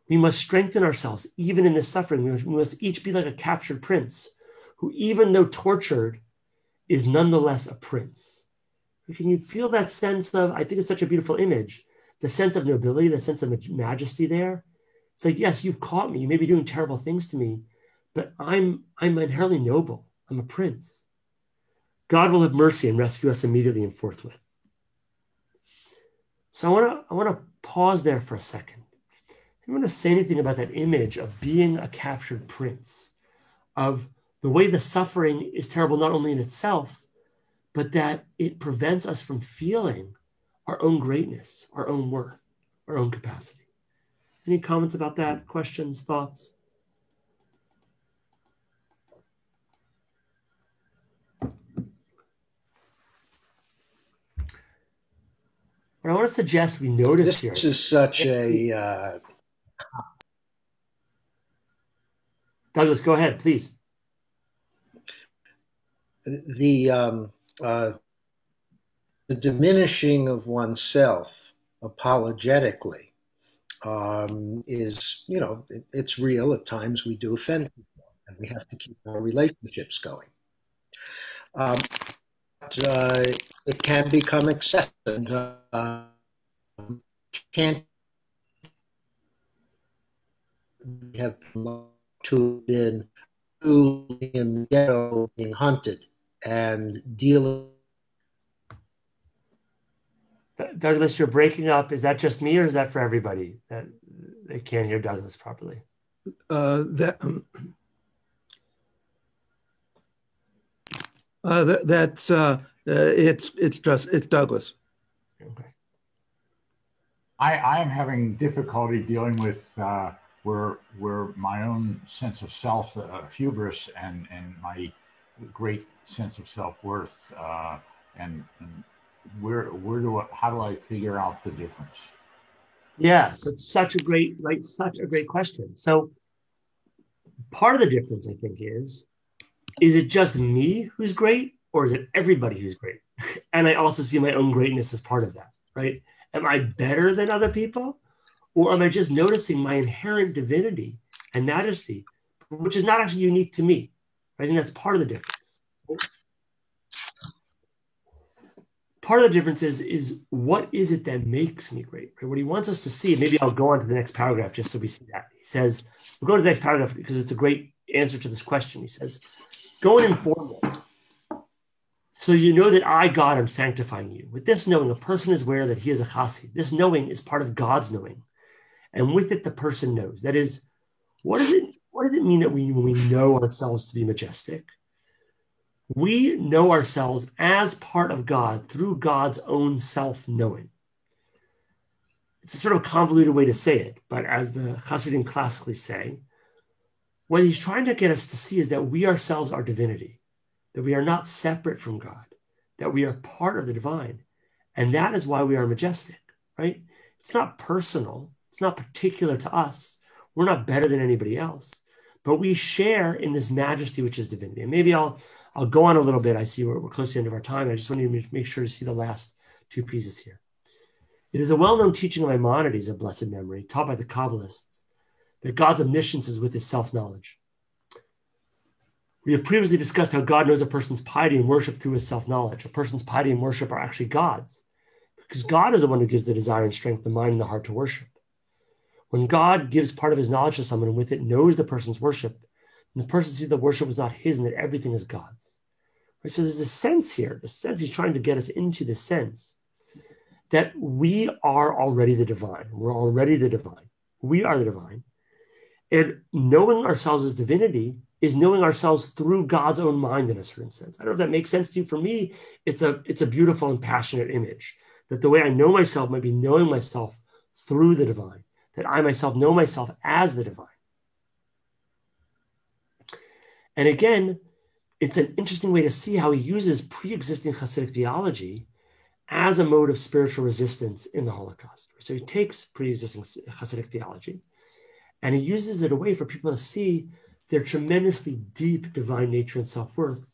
We must strengthen ourselves, even in this suffering. We must each be like a captured prince, who, even though tortured, is nonetheless a prince. Can you feel that sense of, I think it's such a beautiful image, the sense of nobility, the sense of majesty there? It's like, yes, you've caught me. You may be doing terrible things to me, but I'm inherently noble. I'm a prince. God will have mercy and rescue us immediately and forthwith. So I want to pause there for a second. I want to say anything about that image of being a captured prince, of the way the suffering is terrible not only in itself, but that it prevents us from feeling our own greatness, our own worth, our own capacity. Any comments about that? Questions, thoughts? What I want to suggest we notice here.
This is such a...
Douglas, go ahead, please.
The diminishing of oneself apologetically is, it's real. At times we do offend people, and we have to keep our relationships going. But it can become excessive. Can't have to been in the ghetto being hunted and dealing.
Douglas, you're breaking up. Is that just me, or is that for everybody that they can't hear Douglas properly?
It's Douglas.
Okay.
I am having difficulty dealing with where my own sense of self, hubris, and my great sense of self-worth, and how do I figure out the difference?
Yeah, so it's such a great question. So part of the difference, I think, is it just me who's great, or is it everybody who's great? And I also see my own greatness as part of that, right? Am I better than other people? Or am I just noticing my inherent divinity and majesty, which is not actually unique to me? I think that's part of the difference. Part of the difference is what is it that makes me great? Right? What he wants us to see, maybe I'll go on to the next paragraph just so we see that. He says, we'll go to the next paragraph because it's a great answer to this question. He says, go and inform them. So you know that I, God, am sanctifying you. With this knowing, a person is aware that he is a chassid. This knowing is part of God's knowing. And with it, the person knows. That is, what does it mean that when we know ourselves to be majestic? We know ourselves as part of God through God's own self-knowing. It's a sort of convoluted way to say it, but as the Hasidim classically say, what he's trying to get us to see is that we ourselves are divinity, that we are not separate from God, that we are part of the divine. And that is why we are majestic, right? It's not personal. It's not particular to us. We're not better than anybody else, but we share in this majesty, which is divinity. And maybe I'll go on a little bit. I see we're close to the end of our time. I just want you to make sure to see the last two pieces here. It is a well-known teaching of Maimonides of blessed memory, taught by the Kabbalists, that God's omniscience is with his self-knowledge. We have previously discussed how God knows a person's piety and worship through his self-knowledge. A person's piety and worship are actually God's, because God is the one who gives the desire and strength, the mind and the heart to worship. When God gives part of his knowledge to someone and with it knows the person's worship, and the person sees the worship was not his and that everything is God's. Right? So there's a sense here, the sense he's trying to get us into, the sense that we are already the divine. We're already the divine. We are the divine. And knowing ourselves as divinity is knowing ourselves through God's own mind in a certain sense. I don't know if that makes sense to you. For me, it's a beautiful and passionate image, that the way I know myself might be knowing myself through the divine, that I myself know myself as the divine. And again, it's an interesting way to see how he uses pre-existing Hasidic theology as a mode of spiritual resistance in the Holocaust. So he takes pre-existing Hasidic theology and he uses it a way for people to see their tremendously deep divine nature and self-worth,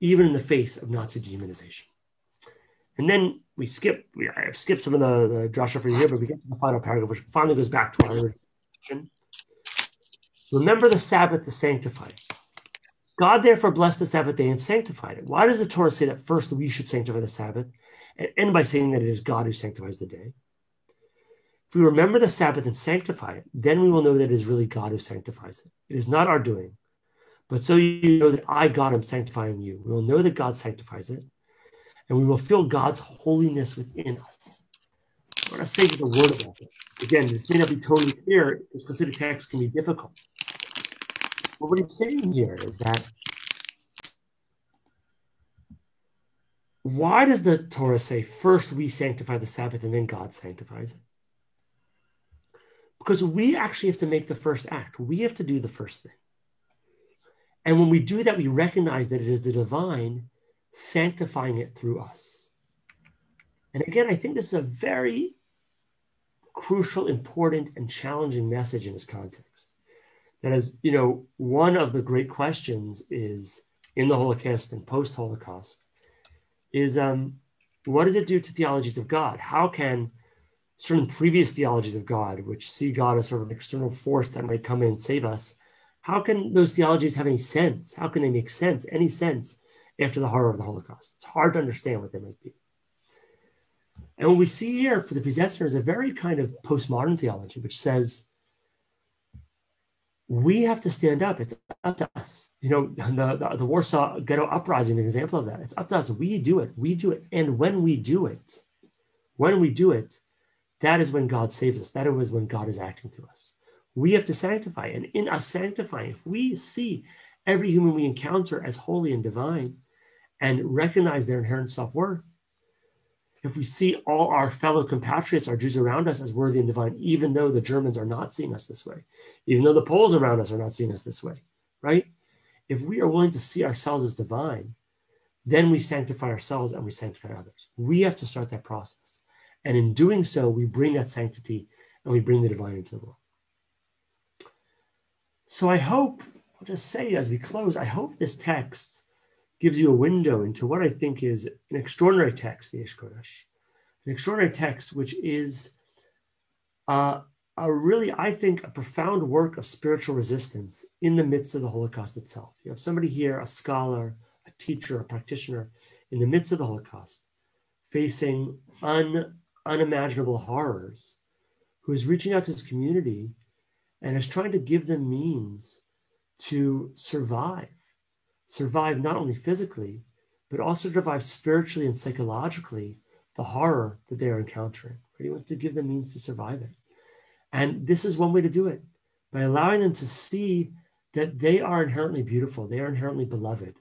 even in the face of Nazi dehumanization. And then I've skipped some of the drasha for you here, but we get to the final paragraph, which finally goes back to our original question. Remember the Sabbath to sanctify it. God therefore blessed the Sabbath day and sanctified it. Why does the Torah say that first we should sanctify the Sabbath, and end by saying that it is God who sanctifies the day? If we remember the Sabbath and sanctify it, then we will know that it is really God who sanctifies it. It is not our doing, but so you know that I, God, am sanctifying you. We will know that God sanctifies it, and we will feel God's holiness within us. I want to say just a word about it. Again, this may not be totally clear. This Hasidic text can be difficult. But what he's saying here is that why does the Torah say first we sanctify the Sabbath and then God sanctifies it? Because we actually have to make the first act. We have to do the first thing. And when we do that, we recognize that it is the divine sanctifying it through us. And again, I think this is a very crucial, important, and challenging message in this context. That is, one of the great questions is in the Holocaust and post-Holocaust is what does it do to theologies of God? How can certain previous theologies of God, which see God as sort of an external force that might come in and save us, how can those theologies have any sense? How can they make sense, any sense, after the horror of the Holocaust? It's hard to understand what they might be. And what we see here for the Piaseczner is a very kind of postmodern theology, which says, we have to stand up. It's up to us. The Warsaw Ghetto Uprising, an example of that. It's up to us. We do it. We do it. And when we do it, that is when God saves us. That is when God is acting through us. We have to sanctify. And in us sanctifying, if we see every human we encounter as holy and divine and recognize their inherent self-worth, if we see all our fellow compatriots, our Jews around us, as worthy and divine, even though the Germans are not seeing us this way, even though the Poles around us are not seeing us this way, right? If we are willing to see ourselves as divine, then we sanctify ourselves and we sanctify others. We have to start that process. And in doing so, we bring that sanctity and we bring the divine into the world. So I hope, I'll just say as we close, I hope this text gives you a window into what I think is an extraordinary text, the Yesh Kodesh. An extraordinary text, which is a really, I think, a profound work of spiritual resistance in the midst of the Holocaust itself. You have somebody here, a scholar, a teacher, a practitioner, in the midst of the Holocaust, facing unimaginable horrors, who is reaching out to his community and is trying to give them means to survive not only physically, but also to revive spiritually and psychologically the horror that they are encountering. Right? He wants to give them means to survive it. And this is one way to do it, by allowing them to see that they are inherently beautiful, they are inherently beloved,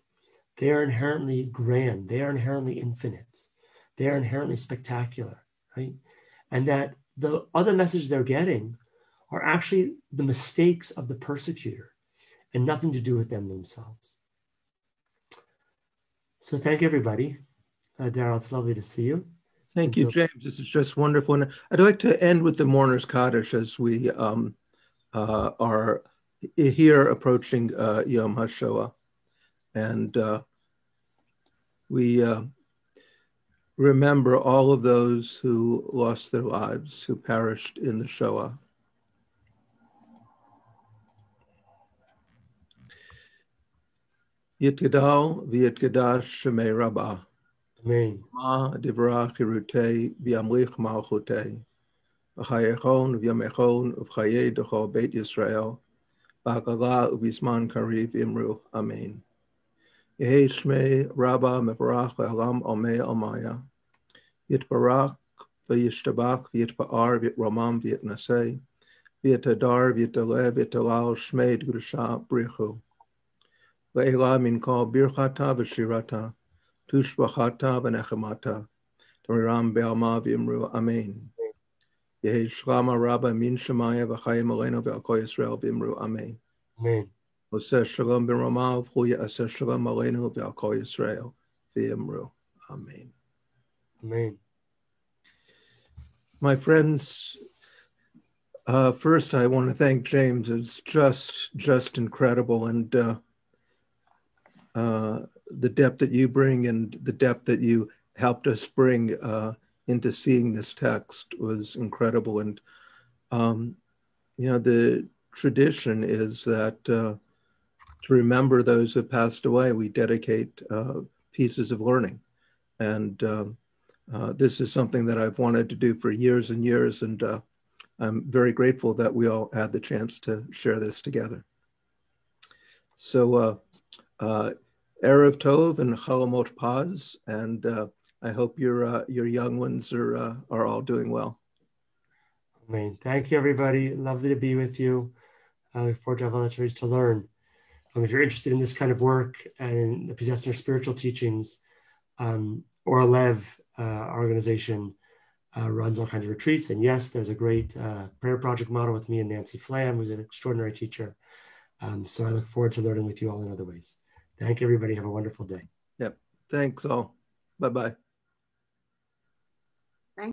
they are inherently grand, they are inherently infinite, they are inherently spectacular, right? And that the other message they're getting are actually the mistakes of the persecutor and nothing to do with them themselves. So thank everybody. Daryl, it's lovely to see you.
Thank you, James. This is just wonderful. And I'd like to end with the Mourner's Kaddish as we are here approaching Yom HaShoah. And we remember all of those who lost their lives, who perished in the Shoah. Yitgadal v'yitgadash shemei Rabbah.
Amen.
Ma divra chirutei v'yamlich malchutei. V'chayechon v'yamechon v'chayei d'chol Beit Yisrael. V'hagala u'bizman kariv imru. Amen. Yehi shmei Rabbah mevarach le'alam omei almaya. Yitbarach v'yishtabach v'yitpa'ar v'yitromam v'yitnasei. V'yitadar v'yitaleh v'yitalal shmei d'grusha brichu. Ve'ela min kol birchata v'shirata. Tushbachata v'nechemata, Tamiram be'alma v'imru, Amen. Yehi shlama rabba min shemaya v'chayim aleinu ve'al kol Yisrael v'imru, Amen.
Amen.
Oseh shalom ben Ramav, hu ya'aseh shalom aleinu ve'al kol Yisrael v'imru, Amen.
Amen.
My friends, first I want to thank James. It's just incredible, and the depth that you bring and the depth that you helped us bring into seeing this text was incredible. And, the tradition is that to remember those who passed away, we dedicate pieces of learning. And this is something that I've wanted to do for years and years. And I'm very grateful that we all had the chance to share this together. So, Erev Tov and Chalamot Paz, and I hope your young ones are all doing well.
Amen. Thank you, everybody. Lovely to be with you. I look forward to having opportunities to learn. If you're interested in this kind of work and possessing your spiritual teachings, Or Lev, our organization, runs all kinds of retreats. And yes, there's a great prayer project model with me and Nancy Flam, who's an extraordinary teacher. So I look forward to learning with you all in other ways. Thank you, everybody. Have a wonderful day.
Yep. Thanks all. Bye-bye.